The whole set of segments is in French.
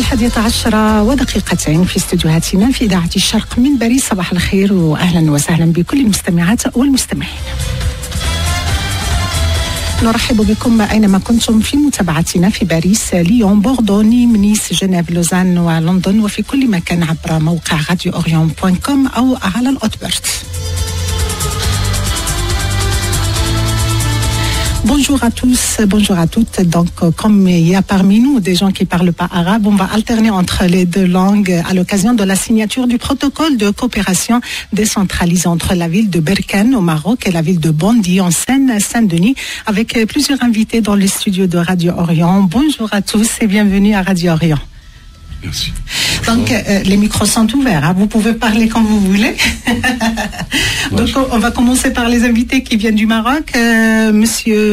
11:10 في استديوهاتنا في إذاعة الشرق من باريس. صباح الخير وأهلا وسهلا بكل المستمعات والمستمعين. نرحب بكم أينما كنتم في متابعتنا في باريس، ليون، بوردو، نيم، نيس، جنيف، لوزان ولندن، وفي كل مكان عبر موقع radioorient.com أو على الأوتبرت. Bonjour à tous, bonjour à toutes. Donc, comme il y a parmi nous des gens qui ne parlent pas arabe, on va alterner entre les deux langues à l'occasion de la signature du protocole de coopération décentralisée entre la ville de Berkane au Maroc et la ville de Bondy en Seine-Saint-Denis, avec plusieurs invités dans les studios de Radio Orient. Bonjour à tous et bienvenue à Radio Orient. Merci. Donc, les micros sont ouverts, hein. Vous pouvez parler quand vous voulez. Donc, on va commencer par les invités qui viennent du Maroc. Monsieur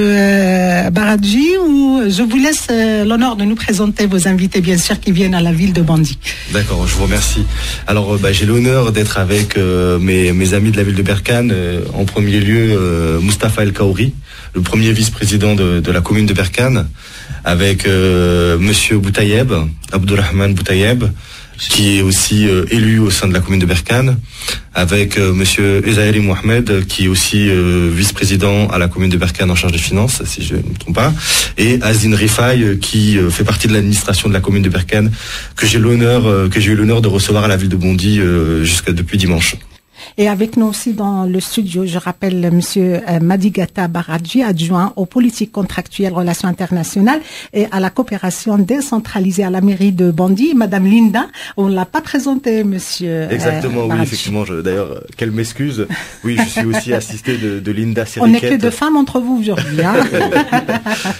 Baradji, ou je vous laisse l'honneur de nous présenter vos invités, bien sûr, qui viennent à la ville de Bondy. D'accord, je vous remercie. Alors, j'ai l'honneur d'être avec mes amis de la ville de Berkane. En premier lieu, Moustapha El Kaouri, le premier vice-président de la commune de Berkane, avec Monsieur Boutayeb, Abdurrahman Boutayeb, qui est aussi élu au sein de la commune de Berkane, avec Monsieur Ezaïri Mohamed, qui est aussi vice-président à la commune de Berkane en charge des finances, si je ne me trompe pas, et Azin Rifaï, qui fait partie de l'administration de la commune de Berkane, que j'ai eu l'honneur de recevoir à la ville de Bondy jusqu'à depuis dimanche. Et avec nous aussi dans le studio, je rappelle Monsieur Madigata Baradji, adjoint aux politiques contractuelles, relations internationales et à la coopération décentralisée à la mairie de Bondy. Madame Linda, on ne l'a pas présenté, Monsieur. Exactement, oui, effectivement. D'ailleurs, qu'elle m'excuse. Oui, je suis aussi assisté de Linda Seriket. On n'est que deux femmes entre vous aujourd'hui. Hein.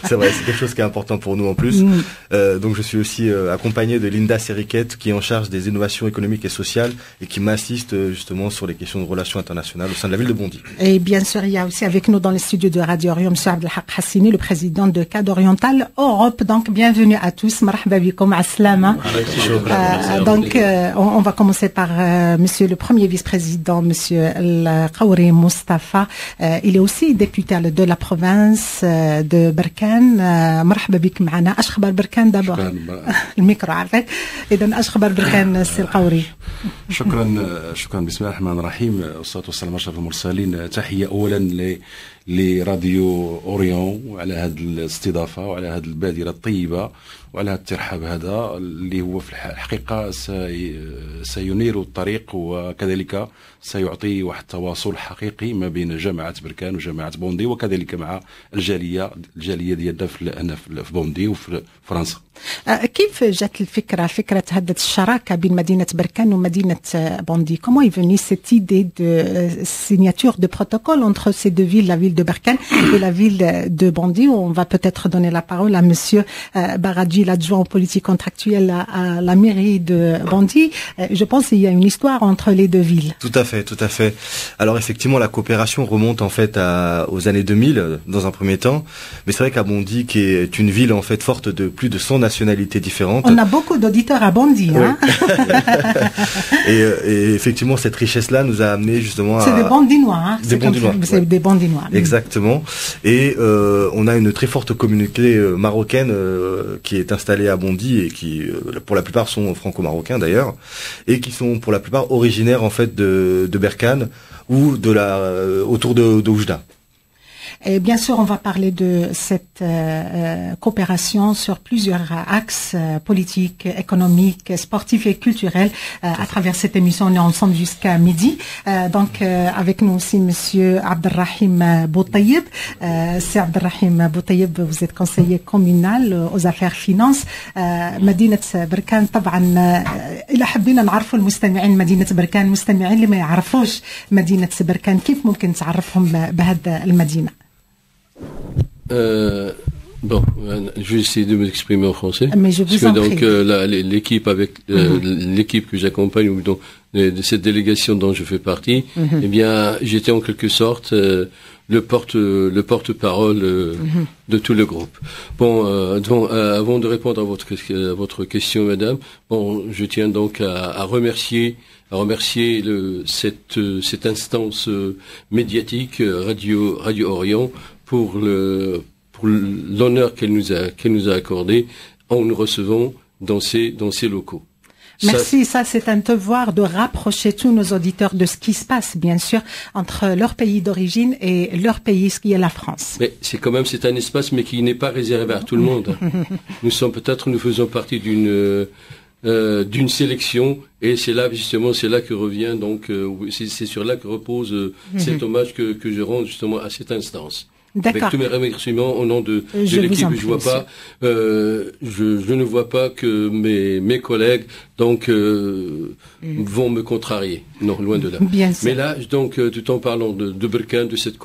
C'est vrai, c'est quelque chose qui est important pour nous en plus. Donc je suis aussi accompagné de Linda Seriket, qui est en charge des innovations économiques et sociales et qui m'assiste justement sur les questions de relations internationales au sein de la ville de Bondy. Et bien sûr, il y a aussi avec nous dans les studios de Radio Orient, M. Abdelhak Hassini, le président de CAD Oriental Europe. Donc, bienvenue à tous. Marhaba bikoum, aslama. Donc, on va commencer par Monsieur le premier vice-président, Monsieur El Kaouri Moustapha. Il est aussi député de la province de Berkane. Marhaba bik معنا. اش خبر بركان d'abord. الميكرو عافاك. إذا اش خبر بركان سي القوري. شكرا بسم الله الرحمن الرحيم. والصلاة والسلام على أشرف المرسلين. تحية أولا لراديو أوريون وعلى هذه الاستضافة وعلى هذه البادرة الطيبة وعلى هذا الترحاب هذا اللي هو في الحقيقة سينير الطريق وكذلك سيعطي واحد التواصل حقيقي ما بين جامعة بركان وجامعة بوندي وكذلك مع الجالية ديالنا هنا في بوندي وفي فرنسا. كيف جات فكرة هذه الشراكة بين مدينة بركان ومدينة بوندي؟ Comment est venue cette idée de signature de protocole entre ces deux villes, la ville de Berkane et la ville de Bondy? On va peut-être donner la parole à Monsieur Baradji, l'adjoint aux politiques contractuelles à la mairie de Bondy. Je pense qu'il y a une histoire entre les deux villes. Tout à fait. Alors effectivement, la coopération remonte en fait aux années 2000 dans un premier temps, mais c'est vrai qu'à Bondy, qui est une ville en fait forte de plus de 100 nationalités différentes. On a beaucoup d'auditeurs à Bondy, oui. Hein. et effectivement, cette richesse-là nous a amené justement C'est des Bondinois, hein. C'est des Bondinois. Exactement. Et on a une très forte communauté marocaine qui est installée à Bondy et qui, pour la plupart, sont franco-marocains d'ailleurs, et qui sont pour la plupart originaires en fait de Berkane ou autour de Oujda. Et bien sûr, on va parler de cette coopération sur plusieurs axes politiques, économiques, sportifs et culturels à travers cette émission. On est ensemble jusqu'à midi. Donc, avec nous aussi, Monsieur Abdelrahim Boutayeb. C'est Abdelrahim Boutayeb, vous êtes conseiller communal aux affaires finances. مدينة بركان طبعا إذا حبينا نعرفوا المستمعين مدينة بركان، مستمعين اللي ما يعرفوش مدينة بركان، كيف ممكن تعرفهم بهذا المدينة؟ Bon, je vais essayer de m'exprimer en français. Mais je vous en prie. Donc l'équipe l'équipe que j'accompagne ou donc de cette délégation dont je fais partie, eh bien j'étais en quelque sorte le porte-parole de tout le groupe. Bon, avant de répondre à votre question, madame, bon, je tiens donc à remercier cette instance médiatique Radio Orient pour l'honneur qu'elle nous a accordé en nous recevant dans ces locaux. Merci, ça c'est un devoir de rapprocher tous nos auditeurs de ce qui se passe, bien sûr, entre leur pays d'origine et leur pays, ce qui est la France. Mais c'est un espace, mais qui n'est pas réservé à tout le monde. Nous faisons partie d'une sélection, et c'est là que revient c'est sur là que repose cet hommage que je rends justement à cette instance. D'accord. Avec tous mes remerciements au nom de l'équipe, je ne vois pas que mes collègues vont me contrarier. Non, loin de là. Bien sûr. Mais là, tout en parlant de Berkane, de cette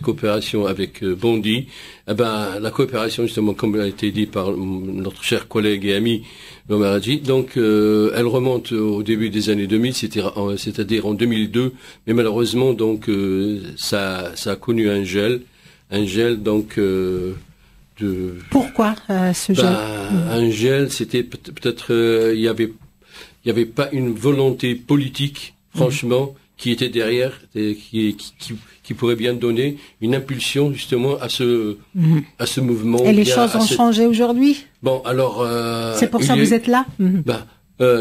coopération avec Bondy, la coopération justement, comme a été dit par notre cher collègue et ami Lomaradji, elle remonte au début des années 2000, c'est-à-dire en 2002, mais malheureusement ça a connu un gel Pourquoi ce gel? Un gel, c'était peut-être il y avait pas une volonté politique, franchement, qui était derrière, et qui pourrait bien donner une impulsion justement à ce mouvement. Et les choses ont changé aujourd'hui? Bon, alors c'est pour ça que vous êtes là?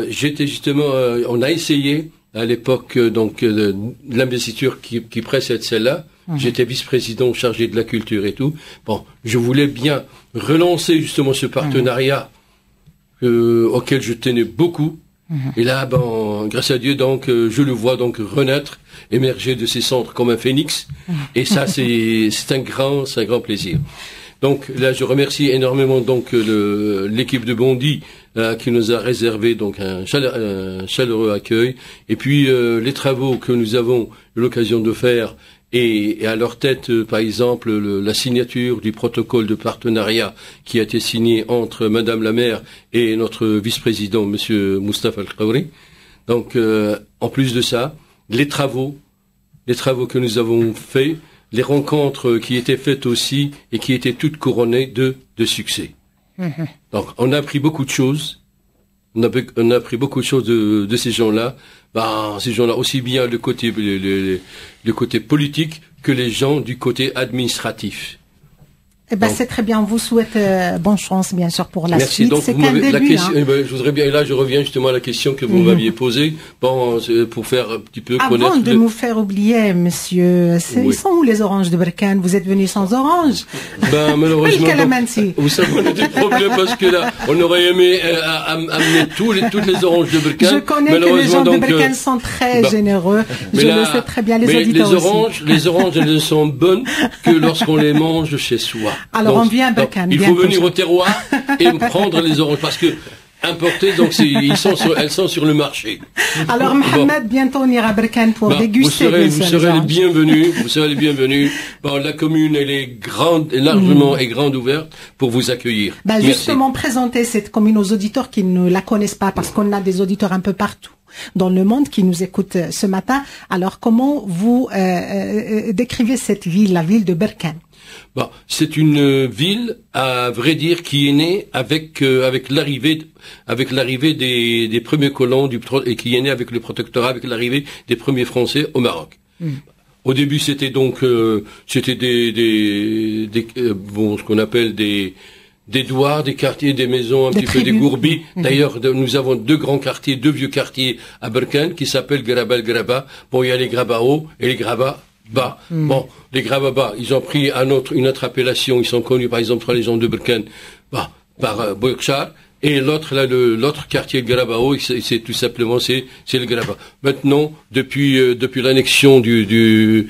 J'étais justement, on a essayé à l'époque de l'investiture qui précède celle-là. J'étais vice-président chargé de la culture et tout. Bon, je voulais bien relancer justement ce partenariat auquel je tenais beaucoup. Et là, grâce à Dieu, je le vois renaître, émerger de ses cendres comme un phénix. Et ça, c'est un grand plaisir. Donc là, je remercie énormément l'équipe de Bondy qui nous a réservé un chaleureux accueil. Et puis les travaux que nous avons eu l'occasion de faire. Et à leur tête, par exemple, la signature du protocole de partenariat qui a été signé entre Madame la maire et notre vice-président, Monsieur Moustapha El-Kaouri. Donc, en plus de ça, les travaux que nous avons faits, les rencontres qui étaient faites aussi et qui étaient toutes couronnées de succès. Donc, on a appris beaucoup de choses. On a appris beaucoup de choses de ces gens-là. Ces gens-là, aussi bien le côté politique que les gens du côté administratif. C'est très bien. On vous souhaite bonne chance, bien sûr, pour la suite. Merci. C'est qu'un début. Je voudrais bien, et là, je reviens justement à la question que vous m'aviez posée, pour faire un petit peu connaître. Avant de nous faire oublier, monsieur, ils sont où les oranges de Berkane? Vous êtes venu sans oranges? Malheureusement. Vous savez, on a des problèmes parce que là, on aurait aimé amener toutes les oranges de Berkane. Je connais que les gens de Berkane sont très généreux. Je le sais très bien, les auditeurs aussi. Les oranges, elles ne sont bonnes que lorsqu'on les mange chez soi. Alors on vient à Berkane. Il faut venir au terroir et prendre les oranges parce que importées, elles sont sur le marché. Alors Mohamed, bientôt on ira à Berkane pour déguster. Vous serez les bienvenus. Vous serez les bienvenus. La commune, elle est grande, largement et grande ouverte pour vous accueillir. Justement, présenter cette commune aux auditeurs qui ne la connaissent pas, parce qu'on a des auditeurs un peu partout dans le monde qui nous écoutent ce matin. Alors comment vous décrivez cette ville, la ville de Berkane? C'est une ville, à vrai dire, qui est née avec l'arrivée des premiers colons et qui est née avec le protectorat, avec l'arrivée des premiers Français au Maroc. Au début, c'était ce qu'on appelle des douars, des quartiers, des maisons, petit peu des gourbis. D'ailleurs, nous avons deux vieux quartiers à Berkane qui s'appellent Graba el Graba. Il y a les Graba haut et les Graba bas. Les Graba bas, ils ont pris une autre appellation. Ils sont connus, par exemple, par les gens de Berkane, par Bourkchar. Et l'autre quartier, le Graba haut, c'est tout simplement, c'est le Graba. Maintenant, depuis l'annexion des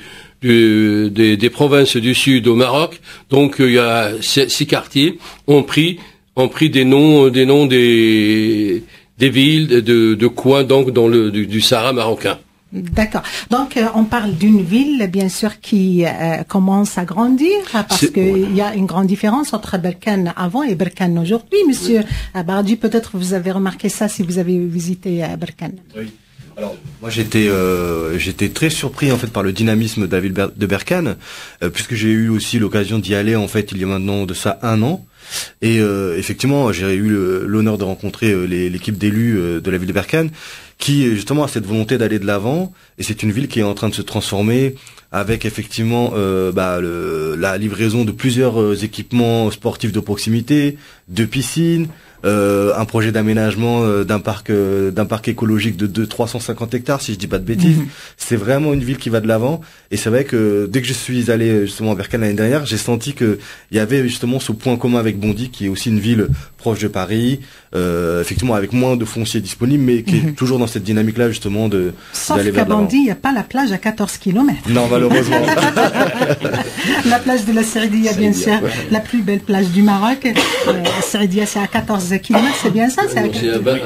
provinces du Sud au Maroc, il y a six quartiers ont pris des noms des villes, de coins, du Sahara marocain. D'accord. Donc, on parle d'une ville, bien sûr, qui commence à grandir, parce qu'il y a une grande différence entre Berkane avant et Berkane aujourd'hui. Monsieur Bardi, peut-être vous avez remarqué ça si vous avez visité Berkane. Oui. Alors, moi, j'étais très surpris, en fait, par le dynamisme de la ville de Berkane, puisque j'ai eu aussi l'occasion d'y aller, en fait, il y a maintenant de ça 1 an. Et effectivement, j'ai eu l'honneur de rencontrer l'équipe d'élus de la ville de Berkane, qui justement a cette volonté d'aller de l'avant. Et c'est une ville qui est en train de se transformer avec effectivement la livraison de plusieurs équipements sportifs de proximité, de piscines, un projet d'aménagement d'un parc écologique de 350 hectares, si je dis pas de bêtises. C'est vraiment une ville qui va de l'avant. Et c'est vrai que dès que je suis allé justement à Berkane l'année dernière, j'ai senti que il y avait justement ce point commun avec Bondy, qui est aussi une ville proche de Paris, effectivement avec moins de foncier disponible, mais qui est toujours dans cette dynamique-là justement d'aller Sauf vers qu'à l'avant. Bondy, il n'y a pas la plage à 14 km. Non, malheureusement. La plage de la Seridia, bien sûr, la plus belle plage du Maroc. Seridia, c'est à 14 km, c'est bien ça? C'est à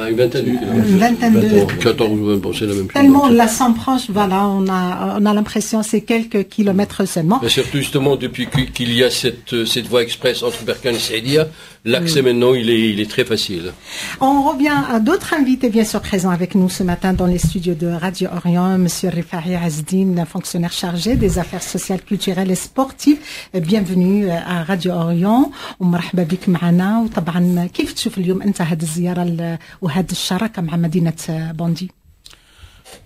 une vingtaine de kilomètres. Une vingtaine de... 14 ou 20, c'est la même chose. Tellement on la sent proche, voilà, on a l'impression c'est quelques kilomètres seulement. Mais surtout justement depuis qu'il y a cette voie express entre Berkane et Saïdia, l'accès maintenant il est très facile. On revient à d'autres invités bien sûr présents avec nous ce matin dans les studios de Radio Orient, Monsieur Rifahi Azdine, fonctionnaire chargé des affaires sociales, culturelles et sportives. Bienvenue à Radio Orient ومرحبا بك معنا. وطبعا كيف تشوف اليوم انت هذه الزيارة وهذه الشراكة مع مدينة بوندي؟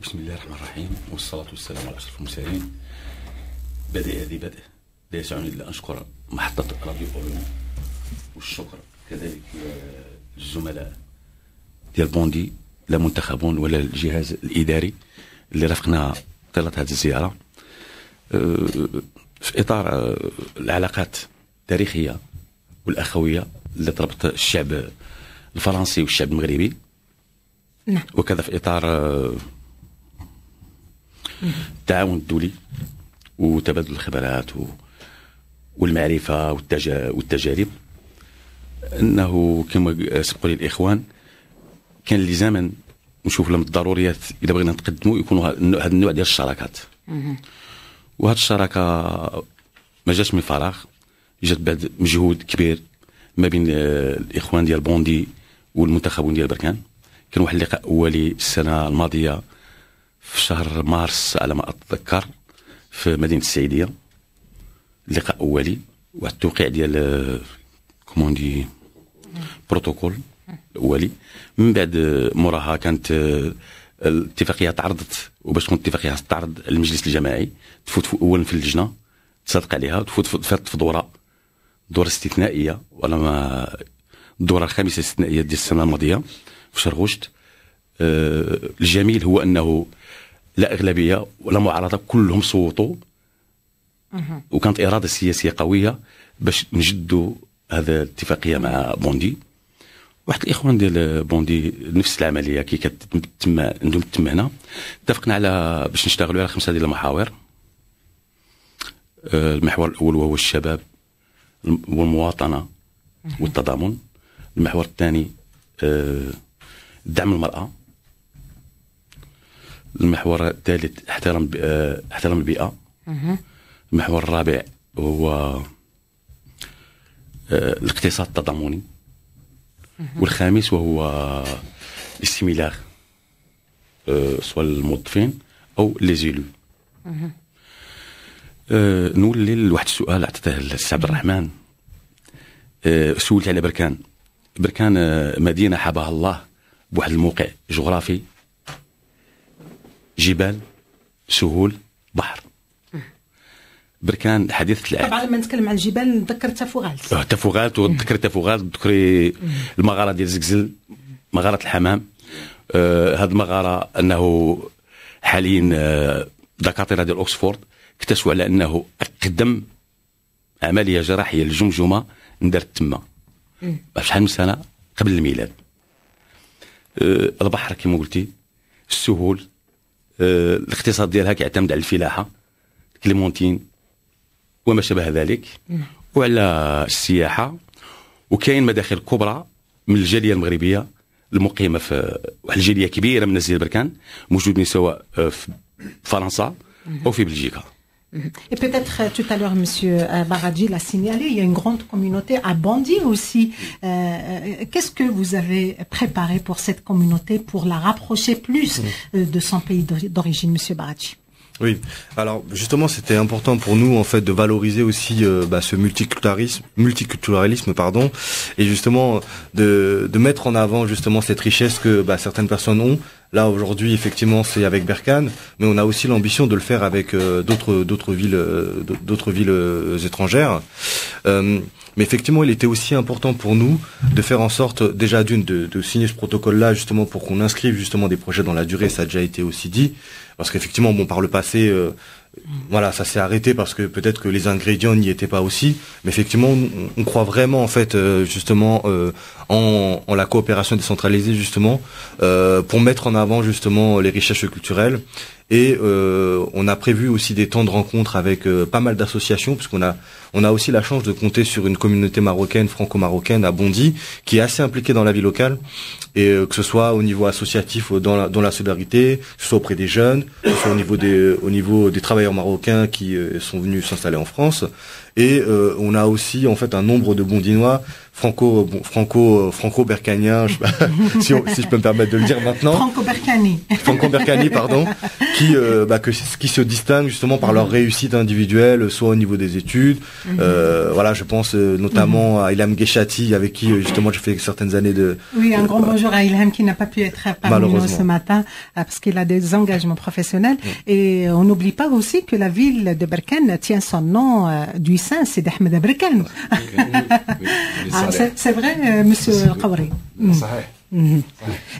بسم الله الرحمن الرحيم والصلاة والسلام على أشرف المرسلين. بدء ذي بدء لا يسعني إلا أن أشكر محطة راديو أوريون والشكر كذلك الزملاء ديال بوندي لا منتخبون ولا الجهاز الإداري اللي رافقنا طيلة هذه الزيارة في إطار العلاقات التاريخية والأخوية اللي تربط الشعب الفرنسي والشعب المغربي. نعم. وكذا في إطار التعاون الدولي وتبادل الخبرات والمعرفة والتجارب. أنه كما سبقوا لي الإخوان كان لزاما نشوف لهم الضروريات إذا بغينا نتقدموا يكونوا هذا النوع ديال الشراكات. وهذه الشراكة ما جاتش من فراغ، جات بعد مجهود كبير ما بين الإخوان ديال بوندي والمنتخبون ديال بركان. كان واحد اللقاء أولي السنة الماضية في شهر مارس على ما أتذكر في مدينة السعيدية، لقاء أولي واحد التوقيع ديال كوموندي بروتوكول أولي. من بعد موراها كانت الاتفاقية تعرضت، وباش تكون الاتفاقية تعرض المجلس الجماعي تفوت أولا في اللجنة تصادق عليها، تفوت في دورة استثنائية ولا ما الدورة الخامسة الاستثنائية ديال السنة الماضية في شرغوشت. الجميل هو أنه لا أغلبية ولا معارضة، كلهم صوتوا وكانت إرادة سياسية قوية باش نجدوا هذا الاتفاقية مع بوندي. واحد الإخوان ديال بوندي نفس العملية كي كتتم عندهم تم هنا، اتفقنا على باش نشتغلوا على 5 ديال المحاور. المحور الأول وهو الشباب والمواطنة والتضامن. المحور الثاني دعم المرأة. المحور الثالث احترام البيئة. المحور الرابع هو الاقتصاد التضامني. والخامس وهو الاستملاغ سواء الموظفين أو ليزيلو. نولي لواحد السؤال عطيته للسي عبد الرحمن. سولت على بركان. بركان مدينة حباها الله بواحد الموقع جغرافي، جبال، سهول، بحر. بركان حديثة العهد. طبعا لما نتكلم عن الجبال نتذكر تافوغالت. تافوغالت تذكري المغارة ديال زكزل، مغارة الحمام. هذه المغارة أنه حاليا دكاترة ديال أكسفورد اكتشفوا على أنه أقدم عملية جراحية للجمجمة ندارت تما شحال من سنة قبل الميلاد. البحر كما قلتي، السهول، الاقتصاد ديالها كيعتمد على الفلاحة، كليمونتين وما شابه ذلك، وعلى السياحة. وكاين مداخل كبرى من الجالية المغربية المقيمة في واحد الجالية كبيرة من الناس ديال بركان موجودين سواء في فرنسا أو في بلجيكا. Et peut-être tout à l'heure, Monsieur Baradji l'a signalé, il y a une grande communauté à Bondy aussi. Qu'est-ce que vous avez préparé pour cette communauté pour la rapprocher plus de son pays d'origine, Monsieur Baradji? Oui, alors justement c'était important pour nous en fait de valoriser aussi ce multiculturalisme pardon, et justement de mettre en avant justement cette richesse que certaines personnes ont Là aujourd'hui, effectivement, c'est avec Berkane, mais on a aussi l'ambition de le faire avec d'autres villes étrangères. Mais effectivement, il était aussi important pour nous de faire en sorte, déjà de signer ce protocole-là, justement, pour qu'on inscrive justement des projets dans la durée. Ça a déjà été aussi dit, parce qu'effectivement, bon, par le passé, voilà, ça s'est arrêté parce que peut-être que les ingrédients n'y étaient pas aussi. Mais effectivement, on croit vraiment, en fait, justement, en la coopération décentralisée, justement, pour mettre en avant justement les richesses culturelles. Et on a prévu aussi des temps de rencontre avec pas mal d'associations, puisqu'on a aussi la chance de compter sur une communauté marocaine, franco-marocaine à Bondy, qui est assez impliquée dans la vie locale, et que ce soit au niveau associatif, dans la solidarité, que ce soit auprès des jeunes, que ce soit au niveau des travailleurs marocains qui sont venus s'installer en France. Et on a aussi en fait un nombre de Bondinois franco-berkaniens, si je peux me permettre de le dire maintenant. Franco-berkani, pardon, qui se distinguent justement par leur réussite individuelle, soit au niveau des études. Voilà, je pense notamment à Ilham Gheshati, avec qui justement j'ai fait certaines années de. Oui, un grand bonjour à Ilham qui n'a pas pu être parmi nous ce matin parce qu'il a des engagements professionnels. Et on n'oublie pas aussi que la ville de Berkane tient son nom du saint Sidi Ahmed Berkane. C'est vrai monsieur القوري. صحيح.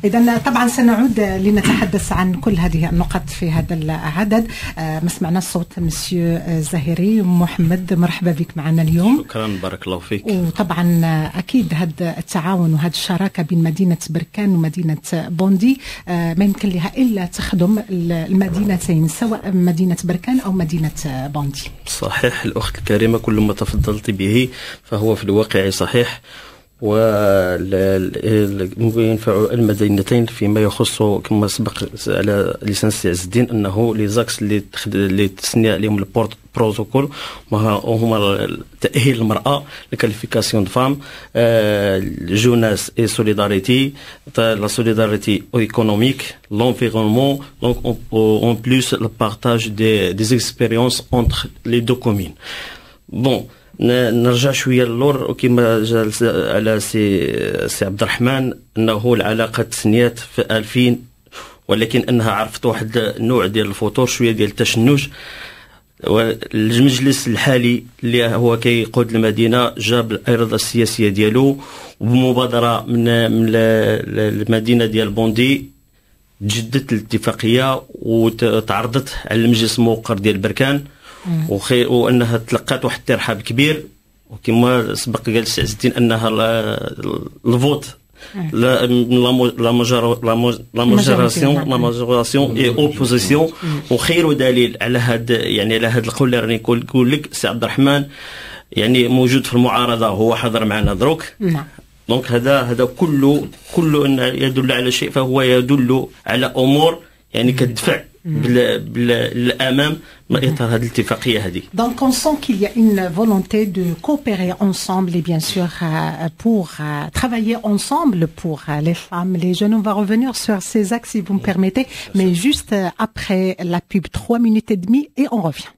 إذن طبعا سنعود لنتحدث عن كل هذه النقط في هذا العدد. مسمعنا الصوت مسيو زاهري محمد، مرحبا بك معنا اليوم. شكرا، بارك الله فيك. وطبعا أكيد هذا التعاون وهذه الشراكة بين مدينة بركان ومدينة بوندي ما يمكن لها إلا تخدم المدينتين، سواء مدينة بركان أو مدينة بوندي. صحيح الأخت الكريمة، كل ما تفضلت به فهو في الواقع صحيح، وينفع المدينتين فيما يخص كما سبق على لسان سي عز الدين انه لي زاكس اللي تسني عليهم البروتوكول وهما تاهيل المراه، الكاليفيكاسيون فام، جوناس اي سوليداريتي، لا سوليداريتي ايكونوميك، l'environnement, donc en plus le partage des expériences entre les deux communes. Bon, نرجع شويه للور، وكما جا على سي عبد الرحمن انه العلاقه تسنيات في 2000، ولكن انها عرفت واحد النوع ديال الفطور شويه ديال التشنج. والمجلس الحالي اللي هو كيقود المدينه جاب الاراده السياسيه ديالو، وبمبادره من المدينه ديال بوندي تجددت الاتفاقيه وتعرضت على المجلس الموقر ديال بركان، وانها تلقات واحد الترحاب كبير، وكما سبق قال السي عز الدين انها الفوت لا ماجوراسيون اي اوبوزيسيون. وخير دليل على هذا يعني على هذا القول اللي راني نقول لك سي عبد الرحمن، يعني موجود في المعارضه، هو حضر معنا دروك. نعم. دونك هذا كله ان يدل على شيء، فهو يدل على امور يعني كتدفع بالامام ما اطار هذه الاتفاقيه هذه. Donc on sent qu'il y a une volonté de coopérer ensemble et bien sûr pour travailler ensemble pour les femmes, les jeunes. On va revenir sur ces axes si vous me permettez, mais juste après la pub, 3 minutes et demie et on revient.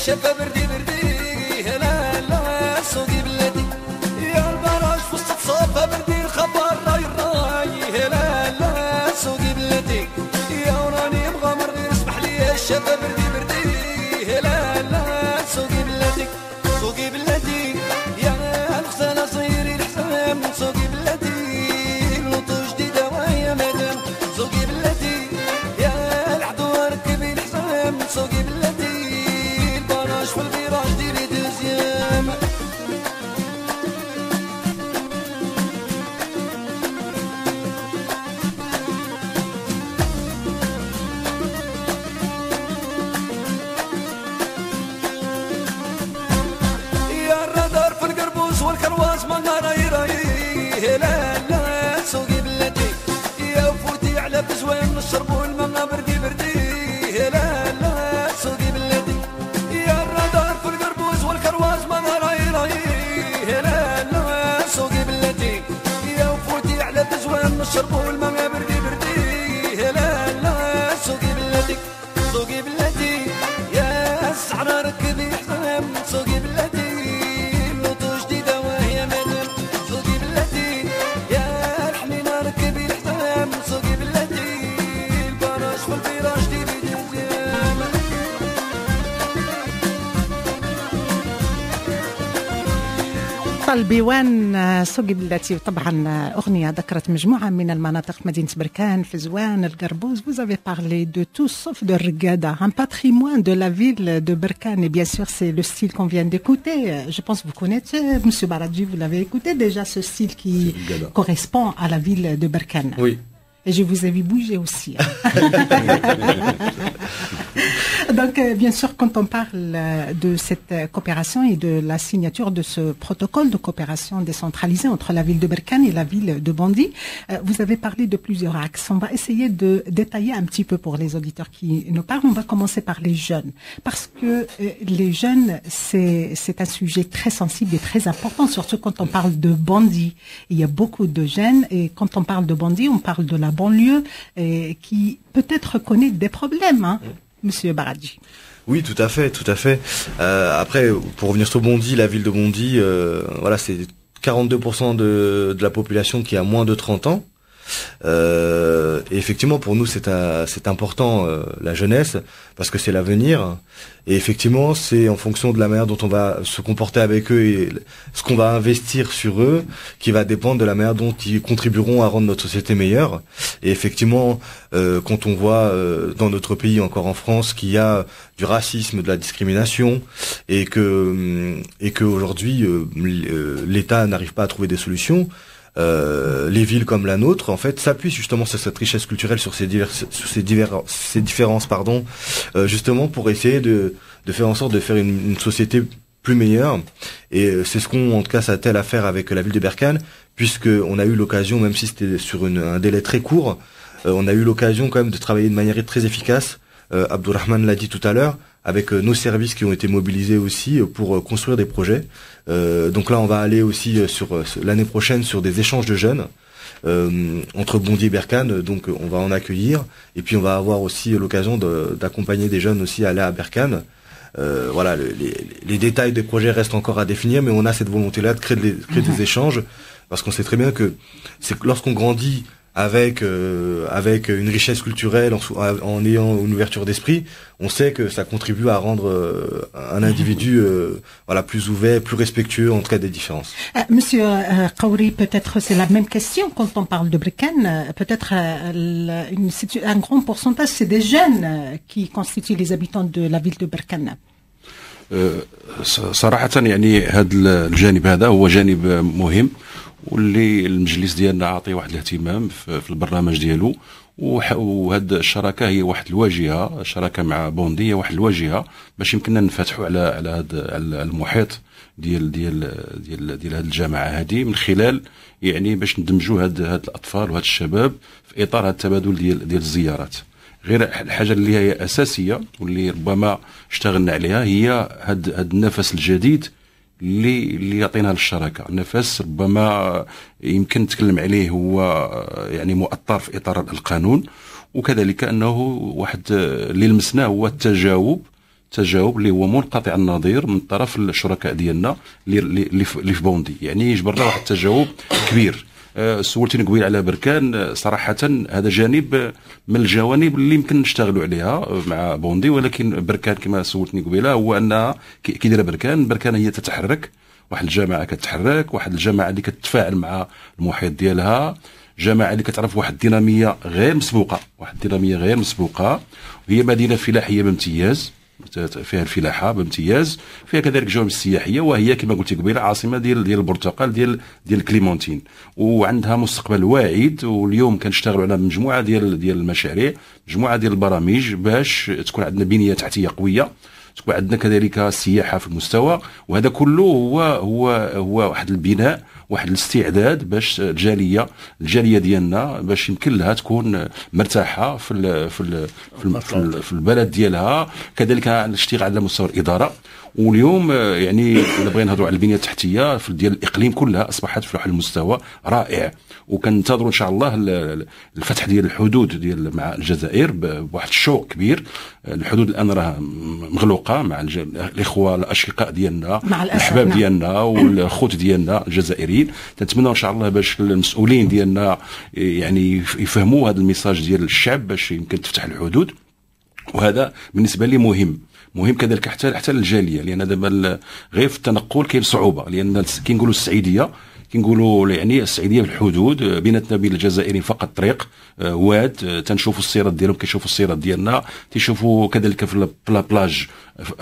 الشفا بردي بردي لا لا سوقي بلادي يا البراج في وسط صوفة بردي الخبر راي راي لا لا سوقي بلادي يا وراني مغامر غير اسمح لي الشفا بردي بردي لا لا سوقي بلادي سوقي بلادي يا الغسالة صيري الحسام سوقي بلادي لطو جديدة وهي مدام سوقي بلادي يا العدو ركبي الحسام سوقي بلادي البراج في الفراج ديري دوزيام يا الرادار في القربوس والكرواس ما راي راي لا لا سوقي بلادي يا فوتي على بزوان الشرب والماء بردي بردي لا لا سوقي بلادي يا الرادار في القربوس والكرواس ما راي راي لا لا سوقي بلادي يا فوتي على بزوان الشرب والماء بردي بردي لا لا سوقي بلادي سوقي بلادي يا السعر ركبي حسام سوقي بلادي لطو جديدة وهي مدام سوقي بلادي يا الحنينة ركبي الحسام سوقي بلادي البراج في الفراش ديري دوزيام طالبيوان سوقي بلاتي طبعا أغنية ذكرت مجموعة من المناطق مدينة بركان فزوان القربوز. Vous avez parlé de tout sauf de Rgada, un patrimoine de la ville de Berkane et bien sûr c'est le style qu'on vient d'écouter. Je pense que vous connaissez Monsieur Baradji, vous l'avez écouté déjà ce style qui correspond à la ville de Berkane. Oui. Et je vous ai vu bouger aussi. Donc, bien sûr, quand on parle de cette coopération et de la signature de ce protocole de coopération décentralisée entre la ville de Berkane et la ville de Bondy, vous avez parlé de plusieurs axes. On va essayer de détailler un petit peu pour les auditeurs qui nous parlent. On va commencer par les jeunes. Parce que les jeunes, c'est un sujet très sensible et très important, surtout quand on parle de Bondy. Il y a beaucoup de jeunes et quand on parle de Bondy, on parle de la banlieue qui peut-être connaît des problèmes, hein, Monsieur Baradji. Oui, tout à fait, tout à fait. Après, pour revenir sur Bondy, la ville de Bondy, voilà, c'est 42% de la population qui a moins de 30 ans. Et effectivement, pour nous, c'est important, la jeunesse, parce que c'est l'avenir. Et effectivement, c'est en fonction de la manière dont on va se comporter avec eux et ce qu'on va investir sur eux qui va dépendre de la manière dont ils contribueront à rendre notre société meilleure. Et effectivement, quand on voit dans notre pays, encore en France, qu'il y a du racisme, de la discrimination, et que aujourd'hui l'État n'arrive pas à trouver des solutions. Les villes comme la nôtre, en fait, s'appuient justement sur cette richesse culturelle, sur ces différences, justement pour essayer de faire en sorte de faire une société plus meilleure. Et c'est ce qu'on, en tout cas, s'attelle à faire avec la ville de Berkane, puisque on a eu l'occasion, même si c'était sur un délai très court, on a eu l'occasion quand même de travailler de manière très efficace. Abdourahmane l'a dit tout à l'heure, avec nos services qui ont été mobilisés aussi pour construire des projets. Donc là, on va aller aussi sur l'année prochaine sur des échanges de jeunes entre Bondy et Berkane. Donc on va en accueillir et puis on va avoir aussi l'occasion d'accompagner des jeunes aussi à aller à Berkane. Voilà, les détails des projets restent encore à définir, mais on a cette volonté-là de créer des échanges parce qu'on sait très bien que c'est lorsqu'on grandit avec une richesse culturelle, en ayant une ouverture d'esprit, on sait que ça contribue à rendre un individu voilà, plus ouvert, plus respectueux, en tout cas des différences. Monsieur Kaouri, peut-être c'est la même question quand on parle de Berkane. Peut-être un grand pourcentage, c'est des jeunes qui constituent les habitants de la ville de Berkane. صراحة يعني هذا الجانب هذا هو جانب مهم واللي المجلس ديالنا عاطي واحد الاهتمام في البرنامج ديالو وهاد الشراكه هي واحد الواجهه الشراكه مع بوندي هي واحد الواجهه باش يمكننا نفتحوا على هذا المحيط ديال هاد الجامعه هذه من خلال يعني باش ندمجوا هاد الاطفال وهاد الشباب في اطار هاد التبادل ديال الزيارات. غير الحاجه اللي هي اساسيه واللي ربما اشتغلنا عليها هي هاد النفس الجديد اللي يعطينا للشراكه. النفس ربما يمكن نتكلم عليه هو يعني مؤطر في اطار القانون، وكذلك انه واحد اللي لمسناه هو التجاوب تجاوب اللي هو منقطع النظير من طرف الشركاء ديالنا اللي في بوندي. يعني جبرنا واحد التجاوب كبير. سولتيني قبيل على بركان، صراحة هذا جانب من الجوانب اللي يمكن نشتغلوا عليها مع بوندي، ولكن بركان كما سولتني قبيله هو أنها كي دايره بركان هي تتحرك، واحد الجماعة كتحرك، واحد الجماعة اللي كتتفاعل مع المحيط ديالها، جماعة اللي كتعرف واحد الدينامية غير مسبوقة، وهي مدينة فلاحية بامتياز، فيها الفلاحه بامتياز، فيها كذلك جوانب السياحيه، وهي كما قلت قبيله عاصمه ديال البرتقال ديال كليمونتين، وعندها مستقبل واعد. واليوم كنشتغلوا على مجموعه ديال المشاريع، مجموعه ديال البرامج باش تكون عندنا بنيه تحتيه قويه، تكون عندنا كذلك السياحه في المستوى. وهذا كله هو واحد البناء، واحد الاستعداد باش الجاليه ديالنا باش يمكن لها تكون مرتاحه في البلد ديالها، كذلك الاشتغال على مستوى الاداره. واليوم يعني الا بغينا نهضروا على البنيه التحتيه في ديال الاقليم كلها اصبحت في واحد المستوى رائع، وكننتظروا ان شاء الله الفتح ديال الحدود ديال مع الجزائر بواحد الشوق كبير. الحدود الان راه مغلوقه مع الاخوه الاشقاء ديالنا، الاحباب ديالنا والخوت ديالنا الجزائريين. تنتمنى ان شاء الله باش المسؤولين ديالنا يعني يفهموا هذا الميساج ديال الشعب باش يمكن تفتح الحدود. وهذا بالنسبه لي مهم كذلك حتى للجاليه، لان دابا غير في التنقل كاين صعوبه، لان كي نقولوا السعيديه يعني السعيديه في الحدود بيناتنا بين الجزائريين فقط طريق واد، تنشوفوا السيارات ديالهم كيشوفوا السيارات ديالنا، تيشوفوا كذلك في البلاج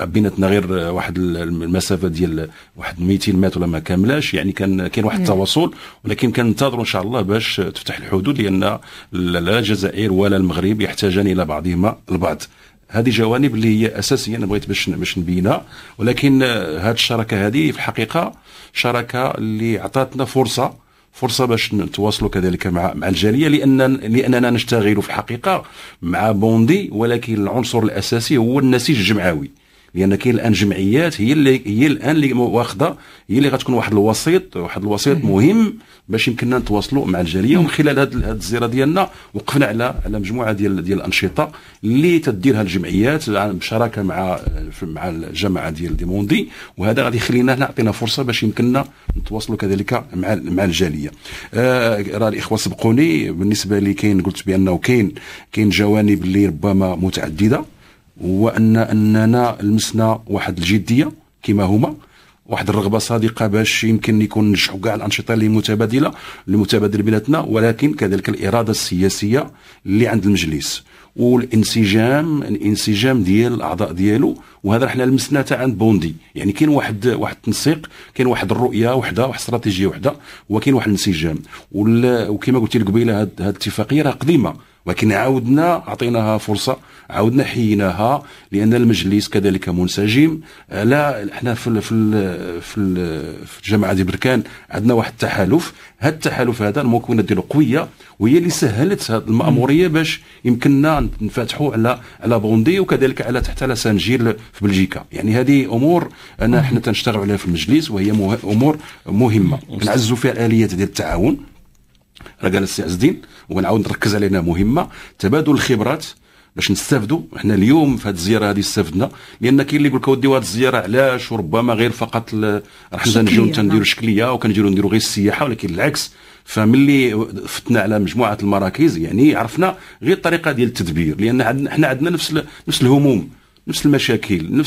بيناتنا غير واحد المسافه ديال واحد 200 متر ولا ما كاملاش. يعني كاين واحد التواصل، ولكن كننتظروا ان شاء الله باش تفتح الحدود، لان لا الجزائر ولا المغرب يحتاجان الى بعضهما البعض. هذه جوانب اللي هي اساسيه انا بغيت باش نبينها. ولكن هذه الشراكه هذه في الحقيقه شراكه اللي عطاتنا فرصه باش نتواصلوا كذلك مع الجاليه، لاننا نشتغل في الحقيقه مع بوندي، ولكن العنصر الاساسي هو النسيج الجمعوي، لان كاين الان جمعيات هي الان اللي واخده، هي اللي غتكون واحد الوسيط مهم باش يمكننا نتواصلوا مع الجاليه. ومن خلال هذه الزياره ديالنا وقفنا على مجموعه ديال الانشطه اللي تديرها الجمعيات بشراكه مع الجماعه ديال ديموندي، وهذا غادي يخلينا نعطينا فرصه باش يمكننا نتواصلوا كذلك مع الجاليه. راه الاخوه سبقوني، بالنسبه لي قلت بانه كاين جوانب اللي ربما متعدده، واننا لمسنا واحد الجديه كما هما، واحد الرغبه صادقه باش يمكن يكون نجحوا كاع الانشطه اللي متبادله بيناتنا، ولكن كذلك الاراده السياسيه اللي عند المجلس والانسجام ديال الاعضاء ديالو. وهذا حنا لمسنا حتى عند بوندي، يعني كاين واحد التنسيق، كاين واحد الرؤيه وحده، واحد استراتيجيه وحده، وكاين واحد الانسجام. وكما قلت لك قبيله هذه الاتفاقيه راه قديمه، ولكن عاودنا فرصه، عاودنا حييناها، لان المجلس كذلك منسجم. لا احنا في الجماعه ديال بركان عندنا واحد التحالف، هذا التحالف هذا المكونات ديالو قويه، وهي اللي سهلت هذه المأموريه باش يمكننا نفتحوا على بوندي، وكذلك على سانجيل في بلجيكا. يعني هذه امور احنا تنشتغلوا عليها في المجلس، وهي امور مهمه كنعزوا فيها الاليات ديال التعاون. راه قال السي عز الدين ونعاود نركز علينا مهمه تبادل الخبرات باش نستافدوا. احنا اليوم في هذه الزياره هذه استفدنا، لان كاين اللي يقول لك ودي هذه الزياره علاش، وربما غير فقط حنا نجيو تنديروا شكليه وكنديروا غير السياحه، ولكن العكس. فملي فتنا على مجموعه المراكز يعني عرفنا غير الطريقه ديال التدبير، لان احنا عندنا نفس الهموم، نفس المشاكل،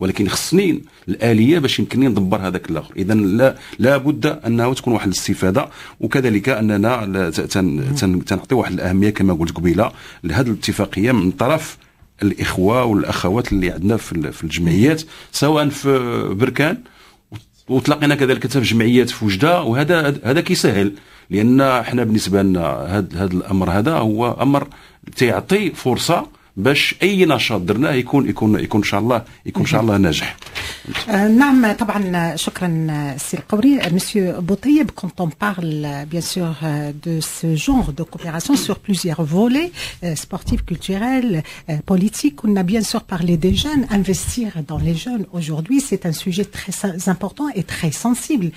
ولكن خصني الاليه باش يمكنني ندبر هذاك الاخر. اذا لا بد انه تكون واحد الاستفاده، وكذلك اننا تنعطي واحد الاهميه كما قلت قبيله لهذه الاتفاقيه من طرف الاخوه والاخوات اللي عندنا في الجمعيات، سواء في بركان وتلاقينا كذلك في جمعيات في وجده. وهذا كيسهل، لان احنا بالنسبه لنا هذا الامر هذا هو امر تيعطي فرصه باش اي نشاط درناه يكون ان شاء الله ناجح. نعم طبعا شكرا سي القوري. Monsieur Boutayeb, quand on parle bien sûr de ce genre de coopération sur plusieurs volets sportifs, culturels, politiques, on a bien sûr parlé des jeunes. Investir dans les jeunes aujourd'hui, c'est un sujet très important et très sensible.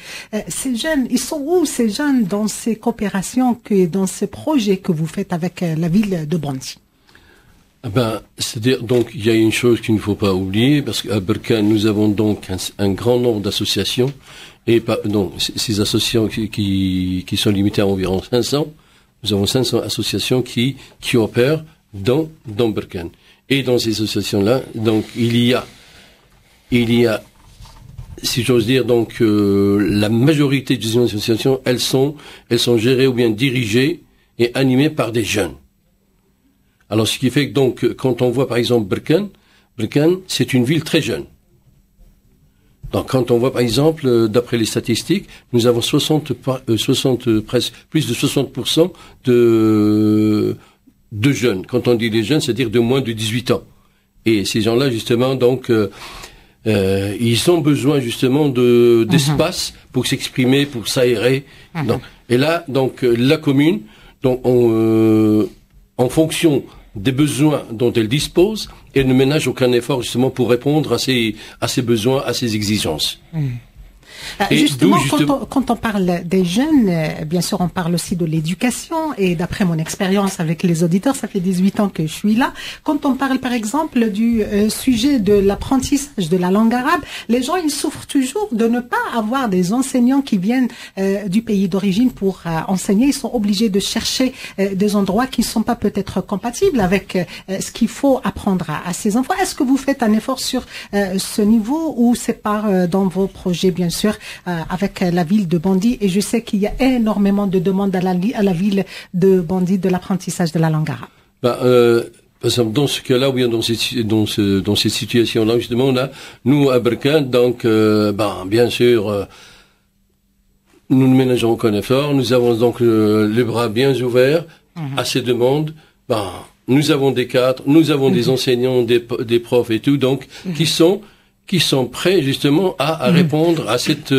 Ces jeunes, ils sont où ces jeunes dans ces coopérations, dans ces projets que vous faites avec la ville de Bondy? C'est-à-dire, donc, il y a une chose qu'il ne faut pas oublier, parce qu'à Berkane, nous avons donc un grand nombre d'associations, et ces associations qui sont limitées à environ 500, nous avons 500 associations qui opèrent dans Berkane. Et dans ces associations-là, donc, il y a, si j'ose dire, donc, la majorité des associations, elles sont gérées ou bien dirigées et animées par des jeunes. Alors, ce qui fait que, donc, quand on voit, par exemple, Berkane, c'est une ville très jeune. Donc, quand on voit, par exemple, d'après les statistiques, nous avons presque plus de 60% de jeunes. Quand on dit des jeunes, c'est-à-dire de moins de 18 ans. Et ces gens-là, justement, donc, ils ont besoin, justement, d'espace pour s'exprimer, pour s'aérer. Donc, et là, donc, la commune, donc, en fonction des besoins dont elle dispose, elle ne ménage aucun effort justement pour répondre à ces besoins, à ces exigences. Justement, quand on parle des jeunes, bien sûr, on parle aussi de l'éducation. Et d'après mon expérience avec les auditeurs, ça fait 18 ans que je suis là. Quand on parle, par exemple, du sujet de l'apprentissage de la langue arabe, les gens, ils souffrent toujours de ne pas avoir des enseignants qui viennent du pays d'origine pour enseigner. Ils sont obligés de chercher des endroits qui ne sont pas peut-être compatibles avec ce qu'il faut apprendre à ces enfants. Est-ce que vous faites un effort sur ce niveau ou c'est pas dans vos projets, bien sûr, avec la ville de Bondy, et je sais qu'il y a énormément de demandes à la ville de Bondy de l'apprentissage de la langue arabe. Par exemple, dans ce cas-là, ou bien dans cette situation-là, justement, nous à Berkane, donc, bien sûr, nous ne ménageons aucun effort. Nous avons donc les bras bien ouverts à ces demandes. Nous avons des cadres, nous avons des enseignants, des profs et tout, donc, qui sont prêts justement à répondre à cette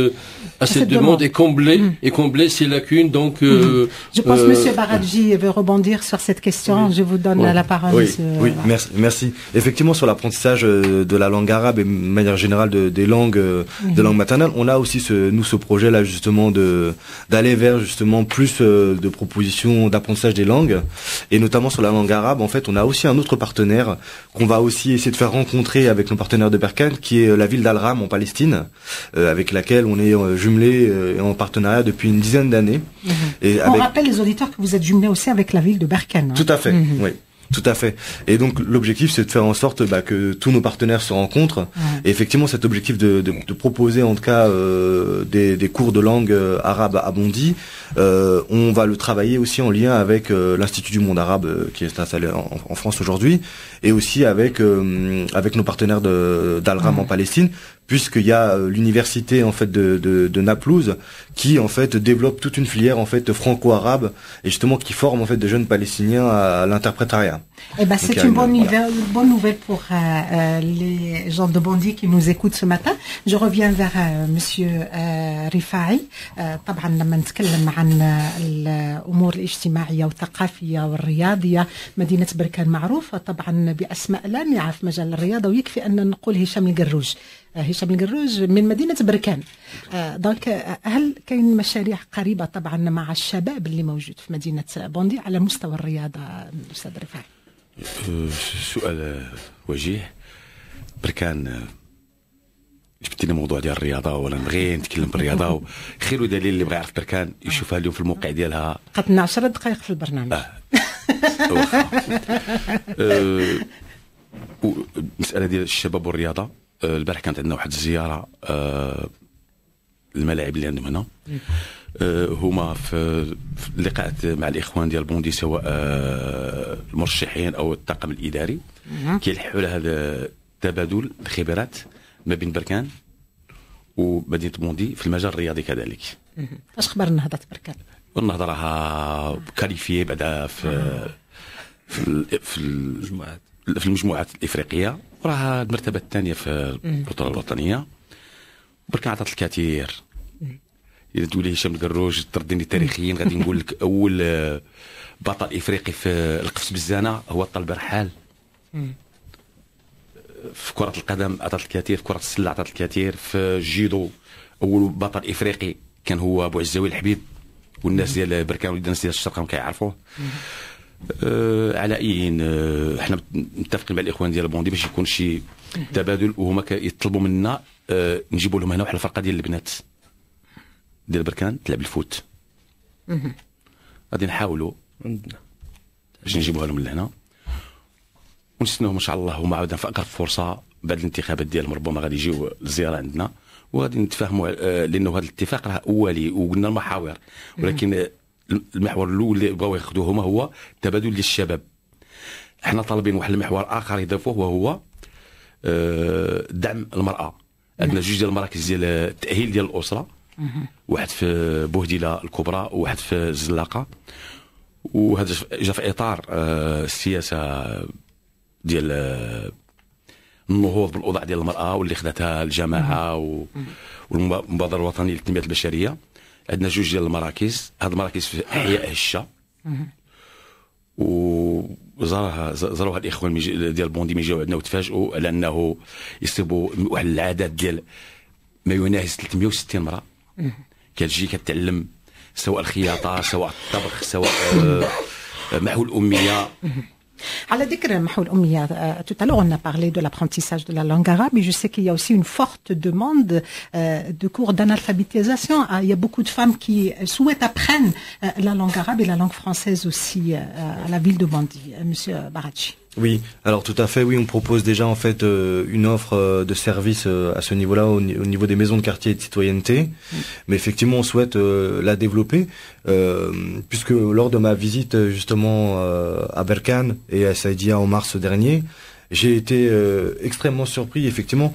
demande et combler ces lacunes. Donc, je pense que Monsieur Baradji veut rebondir sur cette question. Oui. Je vous donne la parole. Oui, merci. Effectivement, sur l'apprentissage de la langue arabe et de manière générale des langues, de langue maternelle, on a aussi ce projet-là justement d'aller vers justement plus de propositions d'apprentissage des langues, et notamment sur la langue arabe. En fait, on a aussi un autre partenaire qu'on va aussi essayer de faire rencontrer avec nos partenaires de Berkane, qui est la ville d'Al-Ram en Palestine, avec laquelle on est jumelés en partenariat depuis une dizaine d'années. Et on rappelle les auditeurs que vous êtes jumelés aussi avec la ville de Berkane. Tout à fait, oui. Tout à fait. Et donc l'objectif, c'est de faire en sorte que tous nos partenaires se rencontrent. Et effectivement, cet objectif de proposer en tout cas des cours de langue arabe à Bondy, on va le travailler aussi en lien avec l'Institut du monde arabe qui est installé en France aujourd'hui, et aussi avec nos partenaires d'Al-Ram en Palestine, puisqu'il y a l'université en fait de Naplouse qui en fait développe toute une filière en fait franco-arabe, et justement qui forme en fait de jeunes Palestiniens à l'interprétariat. Eh ben, c'est une bonne nouvelle pour les gens de Bondy qui nous écoutent ce matin. Je reviens vers monsieur رفاعي. طبعا لما نتكلم عن الأمور الاجتماعية والثقافية والرياضية، مدينة بركان معروفة طبعا بأسماء لامعة في مجال الرياضة، ويكفي أن نقول هشام القروج. هشام القروج من مدينة بركان. دونك هل كاين مشاريع قريبة طبعا مع الشباب اللي موجود في مدينة بوندي على مستوى الرياضة أستاذ رفاعي؟ سؤال وجيه. بركان جبت لنا موضوع ديال الرياضه ولا نبغي نتكلم بالرياضه، خير دليل اللي بغى يعرف بركان يشوفها اليوم في الموقع ديالها. قعدنا 10 دقائق في البرنامج. المساله ديال الشباب والرياضه، البارح كانت عندنا واحد الزياره الملاعب اللي عندهم هنا. هما في اللقاءات مع الاخوان ديال بوندي، سواء المرشحين او الطاقم الاداري، كيلحقوا على هذا تبادل الخبرات ما بين بركان ومدينه بوندي في المجال الرياضي كذلك. اش خبر النهضه بركان؟ النهضه راها كاليفيه بعدا في المجموعات الافريقيه، وراها المرتبه الثانيه في البطوله الوطنيه. بركان عطات الكثير. إذا تقولي هشام القروج تردني تاريخيا غادي نقول لك أول بطل إفريقي في القفز بالزانة هو الطلبة رحال. في كرة القدم عطات الكثير، في كرة السلة عطات الكثير، في الجيدو أول بطل إفريقي كان هو أبو عزاوي الحبيب، والناس ديال بركان والناس ديال الشرق كيعرفوه. على اي احنا متفقين مع الاخوان ديال البوندي باش يكون شي تبادل، وهما كيطلبوا منا نجيبوا لهم هنا واحد الفرقه ديال البنات ديال بركان تلعب الفوت. غادي نحاولوا باش نجيبوها لهم لهنا ونستناوهم ان شاء الله. هما عاود في اقرب فرصه بعد الانتخابات ديالهم ربما غادي يجيو الزياره عندنا وغادي نتفاهموا، لانه هذا الاتفاق راه اولي وقلنا المحاور، ولكن المحور الاول اللي بغاو ياخذوه هما هو التبادل ديال الشباب. احنا طالبين واحد المحور اخر يضيفوه وهو دعم المراه. عندنا جوج ديال المراكز ديال التاهيل ديال الاسره، واحد في بوهديله الكبرى وواحد في الزلاقه، وهذا جا في اطار السياسه ديال النهوض بالاوضاع ديال المراه واللي خداتها الجماعه والمبادره الوطنيه للتنميه البشريه. عندنا جوج ديال المراكز، هاد المراكز في احياء هشه وزاروها الاخوان ديال البوندي ملي جاو عندنا وتفاجئوا على انه يصيبوا واحد العدد ديال ما يناهز 360 امراه كتجي كتعلم سواء الخياطه سواء الطبخ سواء محو الاميه. على ذكر محو الأمية, tout à l'heure on a parlé de l'apprentissage de la langue arabe, mais je sais qu'il y a aussi une forte demande de cours d'analphabétisation. Il y a beaucoup de femmes qui souhaitent apprendre la langue arabe et la langue française aussi à la ville de Bondy. Monsieur Baradji. Oui, alors tout à fait, oui, on propose déjà en fait une offre de service à ce niveau-là, au niveau des maisons de quartier et de citoyenneté, mais effectivement on souhaite la développer, puisque lors de ma visite justement à Berkane et à Saïdia en mars dernier, j'ai été extrêmement surpris. Effectivement,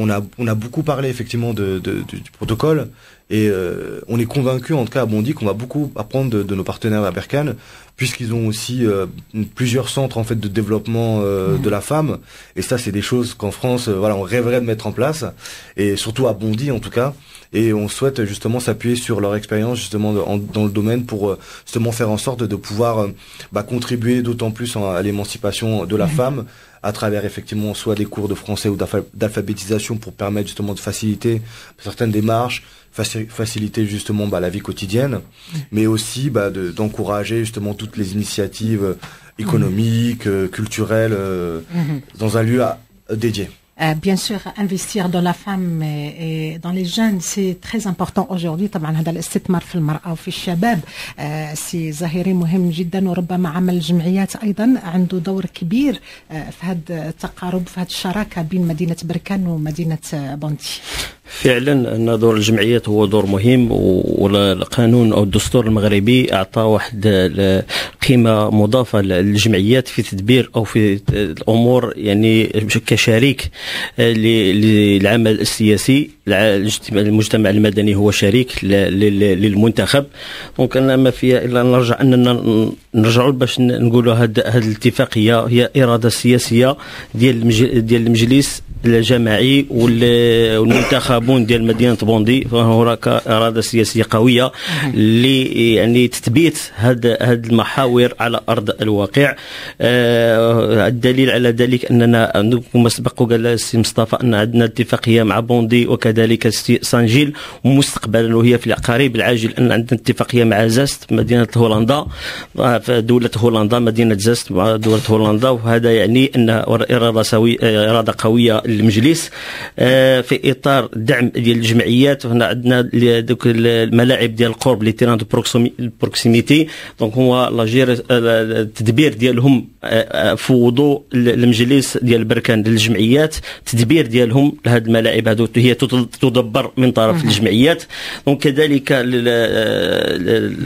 on a beaucoup parlé effectivement du protocole, et on est convaincu en tout cas à Bondy qu'on va beaucoup apprendre de nos partenaires à Berkane, puisqu'ils ont aussi plusieurs centres en fait de développement de la femme, et ça c'est des choses qu'en France voilà on rêverait de mettre en place, et surtout à Bondy en tout cas, et on souhaite justement s'appuyer sur leur expérience justement dans le domaine pour justement faire en sorte de pouvoir contribuer d'autant plus à l'émancipation de la femme à travers effectivement soit des cours de français ou d'alphabétisation pour permettre justement de faciliter certaines démarches, faciliter justement la vie quotidienne, mais aussi d'encourager justement toutes les initiatives économiques, culturelles dans un lieu dédié. Bien sûr, investir dans la femme et dans les jeunes, c'est très important aujourd'hui. طبعا هذا الاستثمار في المرأة وفي الشباب سي ظاهري مهم جدا، وربما عمل الجمعيات أيضا عنده دور كبير في هذا التقارب، في هذه الشراكة بين مدينة بركان ومدينة بونتي. فعلا ان دور الجمعيات هو دور مهم، والقانون او الدستور المغربي اعطى واحد قيمه مضافه للجمعيات في تدبير او في الامور، يعني كشريك للعمل السياسي. المجتمع المدني هو شريك للمنتخب، دونك انا ما فيها الا نرجعوا باش نقولوا هذه الاتفاقيه هي اراده سياسيه ديال المجلس الجماعي والمنتخبون ديال مدينه بوندي. فهناك اراده سياسيه قويه يعني تثبيت هذه المحاور على ارض الواقع. الدليل على ذلك اننا كما سبق وقال السي مصطفى ان عندنا اتفاقيه مع بوندي وكذلك سانجيل، ومستقبلا وهي في القريب العاجل ان عندنا اتفاقيه مع زاست مدينه هولندا، في دوله هولندا مدينه زاست مع دوله هولندا، وهذا يعني ان اراده قويه للمجلس في اطار دعم ديال الجمعيات. هنا عندنا دوك الملاعب ديال القرب لي تيران دو بروكسيميتي، دونك هو التدبير ديالهم فوضوا المجلس ديال بركان للجمعيات، تدبير ديالهم لهذه الملاعب هذو هي تدبر من طرف الجمعيات. دونك كذلك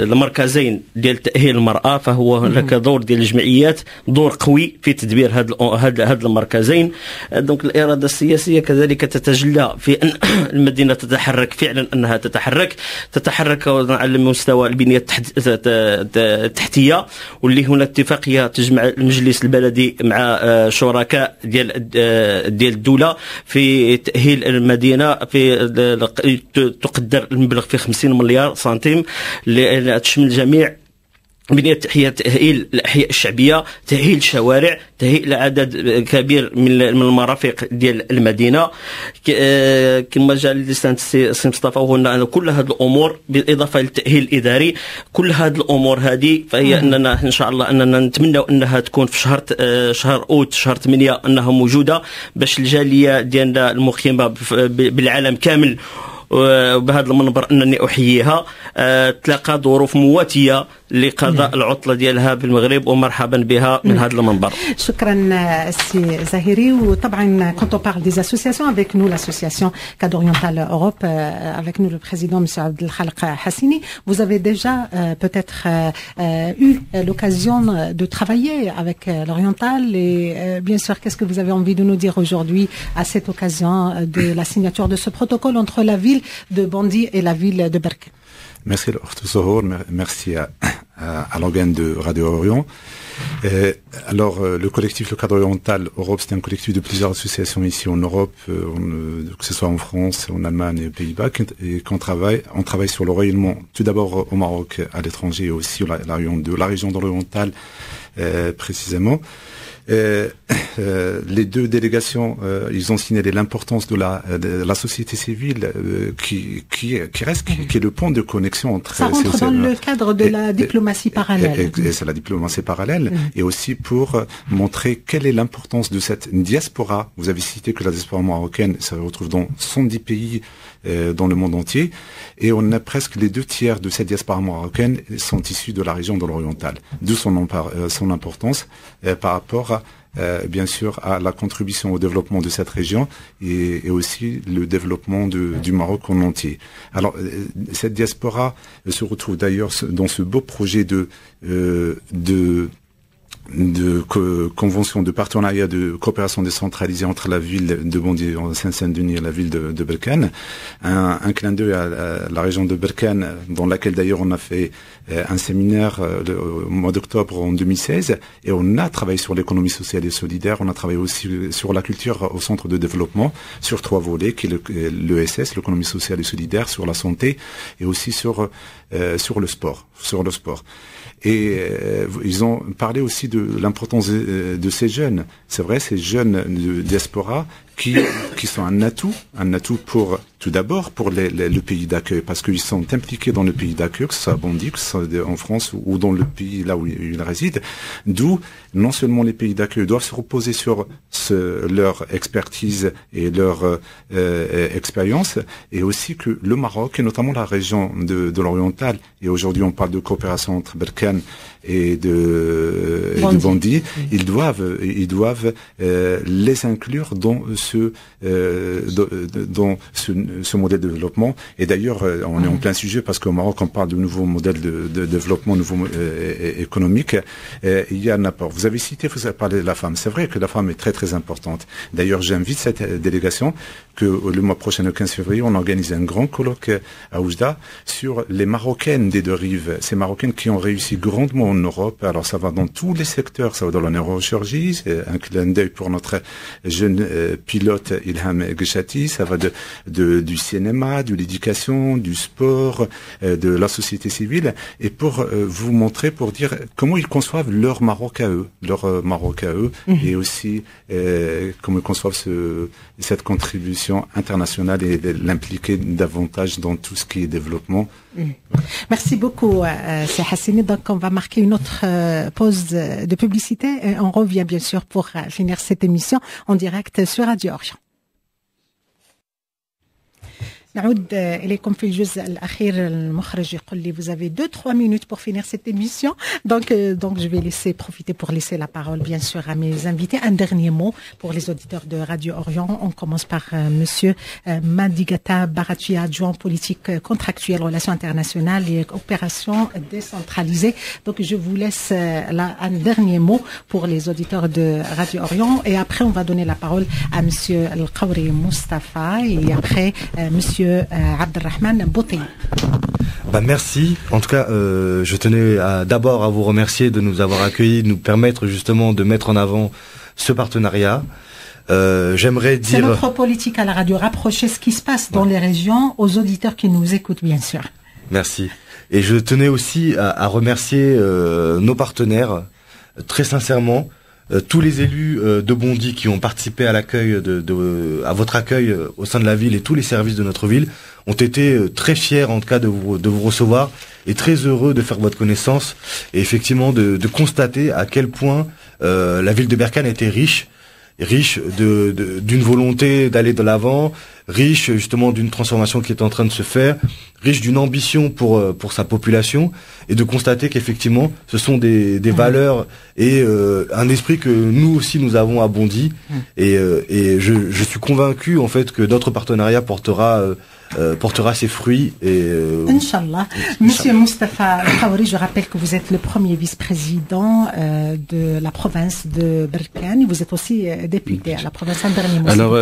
المركزين ديال تأهيل المرأة، فهو هناك دور ديال الجمعيات دور قوي في تدبير هذا المركزين. دونك الإرادة السياسية كذلك تتجلى في أن المدينة تتحرك فعلا، أنها تتحرك على مستوى البنية التحتية، واللي هنا اتفاقية تجمع المجلس البلدي مع شركاء ديال الدولة في تأهيل المدينة، في تقدر المبلغ في 50 مليار سنتيم، تشمل جميع بنية تحية تأهيل الأحياء الشعبية، تأهيل الشوارع، تأهيل عدد كبير من المرافق ديال المدينة. كما جاء لسان السي مصطفى وقلنا كل هذه الأمور بالإضافة للتأهيل الإداري، كل هذه الأمور هذه فهي أننا إن شاء الله أننا نتمنى أنها تكون في شهر أوت شهر 8 أنها موجودة باش الجالية ديالنا المقيمة بالعالم كامل وبهذا المنبر أنني أحييها تلقى ظروف مواتية لقضاء العطلة ديالها بالمغرب، ومرحبا بها من هذا المنبر. شكرا سي زاهري. وطبعا quand on parle des associations, avec nous l'association Cadre Oriental Europe, avec nous le président M. Abdelkhalq Hassini, vous avez déjà peut-être eu l'occasion de travailler avec l'Oriental et bien sûr qu'est-ce que vous avez envie de nous dire aujourd'hui à cette occasion de la signature de ce protocole entre la ville de Bondy et la ville de Berkane. Merci merci à l'organe de Radio Orient. Alors, le collectif Le Cadre Oriental Europe, c'est un collectif de plusieurs associations ici en Europe, que ce soit en France, en Allemagne et aux Pays-Bas, et on travaille sur le rayonnement, tout d'abord au Maroc, à l'étranger, et aussi la région de l'Oriental, précisément. Les deux délégations, ils ont signalé l'importance de la société civile qui est le pont de connexion entre. Ça rentre dans le cadre de la diplomatie parallèle. Et c'est la diplomatie parallèle, et aussi pour montrer quelle est l'importance de cette diaspora. Vous avez cité que la diaspora marocaine se retrouve dans 110 pays dans le monde entier, et on a presque les 2/3 de cette diaspora marocaine sont issus de la région de l'Oriental, d'où son importance par rapport bien sûr à la contribution au développement de cette région et aussi le développement du Maroc en entier. Alors cette diaspora se retrouve d'ailleurs dans ce beau projet de convention de partenariat de coopération décentralisée entre la ville de Bondy en Seine-Saint-Denis et la ville de Berkane. Un clin d'œil à la région de Berkane, dans laquelle d'ailleurs on a fait un séminaire au mois d'octobre en 2016, et on a travaillé sur l'économie sociale et solidaire. On a travaillé aussi sur la culture au centre de développement, sur 3 volets, qui est l'ESS, l'économie sociale et solidaire, sur la santé, et aussi sur le sport. Et ils ont parlé aussi de l'importance de ces jeunes. C'est vrai, ces jeunes de diaspora qui sont un atout pour, tout d'abord, pour le pays d'accueil, parce qu'ils sont impliqués dans le pays d'accueil, que ce soit à Bondy, que ce soit en France ou dans le pays là où ils résident. D'où, non seulement les pays d'accueil doivent se reposer sur leur expertise et leur expérience, et aussi que le Maroc, et notamment la région de l'Oriental, et aujourd'hui on parle de coopération entre Berkane et de Bondy, ils doivent les inclure dans ce modèle de développement. Et d'ailleurs, on est en plein sujet, parce qu'au Maroc, on parle de nouveaux modèles de développement, nouveaux économiques. Il y a un apport. Vous avez parlé de la femme. C'est vrai que la femme est très très importante. D'ailleurs, j'invite cette délégation que le mois prochain, le 15 février, on organise un grand colloque à Oujda sur les Marocaines des 2 rives. Ces Marocaines qui ont réussi grandement en Europe. Alors ça va dans tous les secteurs. Ça va dans la neurochirurgie. C'est un clin d'œil pour notre jeune pilote Ilham Geshati. Ça va du cinéma, de l'éducation, du sport, de la société civile, et pour vous montrer, pour dire comment ils conçoivent leur Maroc à eux, et aussi comment ils conçoivent cette contribution internationale et l'impliquer davantage dans tout ce qui est développement. Merci beaucoup, c'est Hassini. Donc on va marquer une autre pause de publicité et on revient bien sûr pour finir cette émission en direct sur Radio Orient. نعود إليكم في الجزء الأخير. المخرج يقول لي vous avez 2-3 minutes pour finir cette émission. Donc je vais laisser la parole bien sûr à mes invités. Un dernier mot pour les auditeurs de Radio Orient. On commence par monsieur Madigata Barachi, adjoint politique contractuelle, relations internationales et opérations décentralisées. Donc je vous laisse là un dernier mot pour les auditeurs de Radio Orient, et après on va donner la parole à monsieur Al-Kaouri Mustafa, et après monsieur Abdelrahman Bouti. Merci. En tout cas, je tenais d'abord à vous remercier de nous avoir accueillis, de nous permettre justement de mettre en avant ce partenariat. J'aimerais dire... C'est notre politique à la radio, rapprocher ce qui se passe dans les régions aux auditeurs qui nous écoutent, bien sûr. Merci. Et je tenais aussi à remercier nos partenaires, très sincèrement, tous les élus de Bondy qui ont participé à l'accueil à votre accueil au sein de la ville, et tous les services de notre ville ont été très fiers en tout cas de vous recevoir, et très heureux de faire votre connaissance, et effectivement de constater à quel point la ville de Berkane était riche d'une volonté d'aller de l'avant, riche justement d'une transformation qui est en train de se faire, riche d'une ambition pour sa population, et de constater qu'effectivement ce sont des valeurs et un esprit que nous aussi nous avons à Bondy, et je suis convaincu en fait que notre partenariat portera ses fruits, et Inch'Allah. Monsieur Moustapha Kaouri, je rappelle que vous êtes le premier vice-président de la province de Berkane. Vous êtes aussi député à la province dernier mois. Alors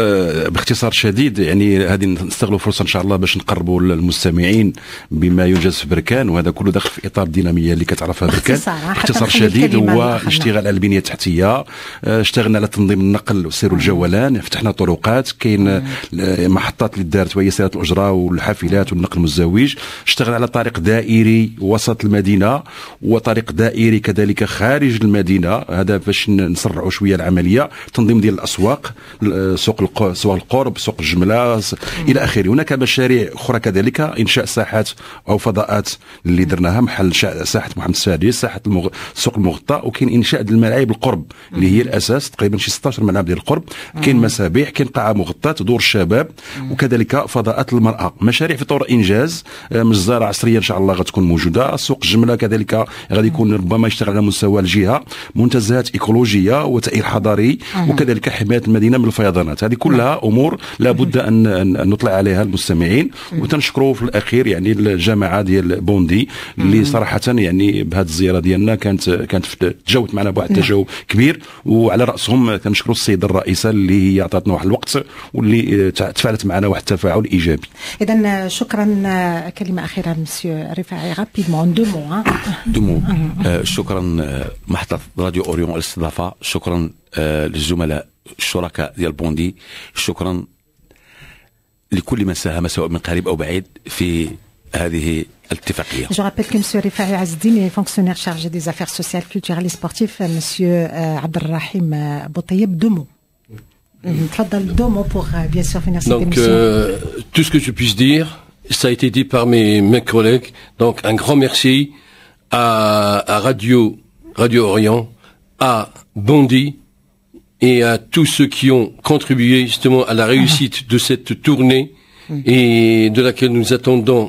باختصار شديد يعني هذه نستغلوا فرصه ان شاء الله باش نقربوا للمستمعين بما ينجز في بركان، وهذا كله داخل في اطار الديناميه اللي كتعرفها بركان. باختصار شديد هو اشتغال على البنيه التحتيه، اشتغلنا على تنظيم النقل والسير والجولان، فتحنا طرقات، كاين محطات اللي دارت وهي سيارات الاجره والحافلات والنقل المزدوج، اشتغل على طريق دائري وسط المدينه وطريق دائري كذلك خارج المدينه، هذا باش نسرعوا شويه العمليه، تنظيم ديال الاسواق، سوق القرب، سوق الجمله الى اخره. هناك مشاريع اخرى كذلك، انشاء ساحات او فضاءات اللي درناها، محل ساحه محمد السادس، ساحه سوق المغطى، وكاين انشاء الملاعب القرب اللي هي الاساس، تقريبا شي 16 ملعب ديال القرب، كاين مسابح، كاين قاعه مغطاه، دور الشباب، وكذلك فضاءات المراه. مشاريع في طور انجاز، مجزره عصريه ان شاء الله غتكون موجوده، سوق الجمله كذلك غادي يكون ربما يشتغل على مستوى الجهه، منتزهات ايكولوجيه وتاهيل حضاري، وكذلك حمايه المدينه من الفيضانات. هذه كلها امور لابد ان نطلع عليها المستمعين، وتنشكروا في الاخير يعني الجماعه ديال بوندي اللي صراحه يعني بهذه الزياره ديالنا كانت تجاوبت معنا بواحد التجاوب كبير، وعلى راسهم كنشكروا السيده الرئيسه اللي هي عطاتنا واحد الوقت واللي تفاعلت معنا واحد التفاعل ايجابي. إذن شكرا. كلمة أخيرة مسيو رفاعي، رابيدمون دو مو. شكرا محطة راديو أوريون الاستضافة، شكرا للزملاء الشركاء ديال بوندي، شكرا لكل من ساهم سواء من قريب أو بعيد في هذه الاتفاقية. Je rappelle que monsieur Rifai Azedine est fonctionnaire chargé des affaires sociales, culturelles et sportives. Monsieur Abdelrahim Boutayeb, deux mots. Deux mots pour bien sûr finir cette émission. Tout ce que je puisse dire, ça a été dit par mes collègues. Donc un grand merci à Radio Orient, à Bondy et à tous ceux qui ont contribué justement à la réussite de cette tournée et de laquelle nous attendons,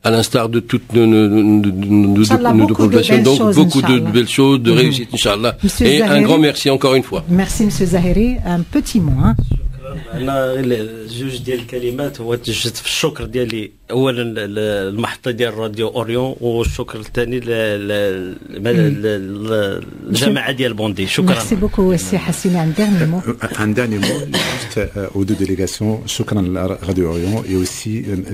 à l'instar de toutes nos populations, donc beaucoup de belles choses, de réussite, Inch'Allah. Et Zahiri, un grand merci encore une fois. Merci Monsieur Zahiri. Un petit mot. أنا جوج ديال الكلمات، هو تجدت في الشكر ديالي اولا المحطه ديال راديو اوريون، والشكر الثاني للجماعه ديال بوندي. شكرا. Merci beaucoup سي حسيني. Un dernier mot juste aux deux délégations. شكرا لراديو اوريون et aussi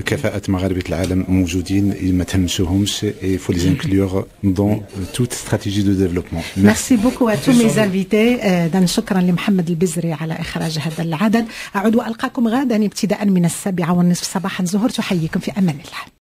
كفاءة مغاربة العالم موجودين، ما تهمشوهمش، et faut les inclure dans toute stratégie de développement. Merci beaucoup à tous mes invités. شكرا لمحمد البزري على إخراج هذا العدد. أعود وألقاكم غدا ابتداء من 7:30 صباحا. زهور تحييكم في أمان الله.